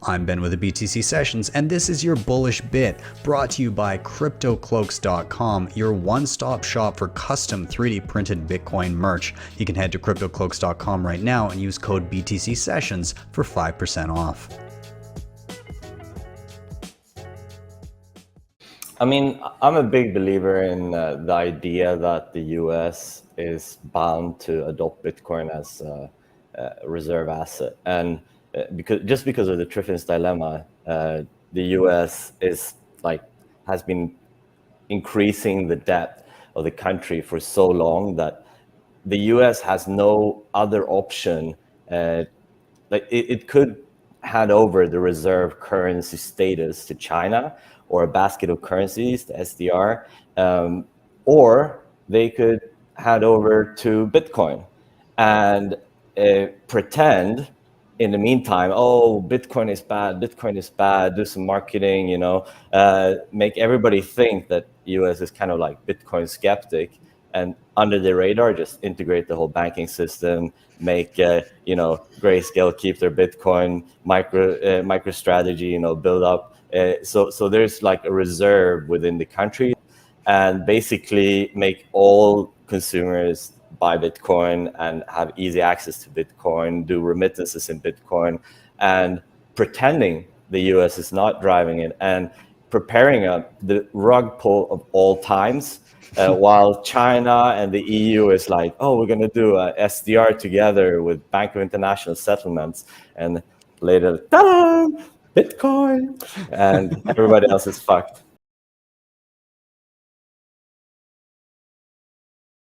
I'm Ben with the BTC Sessions, and this is your Bullish Bit, brought to you by CryptoCloaks.com, your one-stop shop for custom 3D printed Bitcoin merch. You can head to CryptoCloaks.com right now and use code BTC Sessions for 5% off. I mean, I'm a big believer in the idea that the US is bound to adopt Bitcoin as a reserve asset. And because of the Triffin's dilemma, the US has been increasing the debt of the country for so long that the US has no other option. It could hand over the reserve currency status to China or a basket of currencies, the SDR, or they could hand over to Bitcoin and pretend in the meantime, oh, Bitcoin is bad, do some marketing, make everybody think that US is kind of like Bitcoin skeptic, and under the radar, just integrate the whole banking system, make Grayscale keep their Bitcoin, MicroStrategy, build up. So there's like a reserve within the country, and basically make all consumers buy Bitcoin and have easy access to Bitcoin, do remittances in Bitcoin, and pretending the US is not driving it and preparing the rug pull of all times. While China and the EU is like, oh, we're going to do a SDR together with Bank of International Settlements, and later, ta-da, Bitcoin, and everybody else is fucked.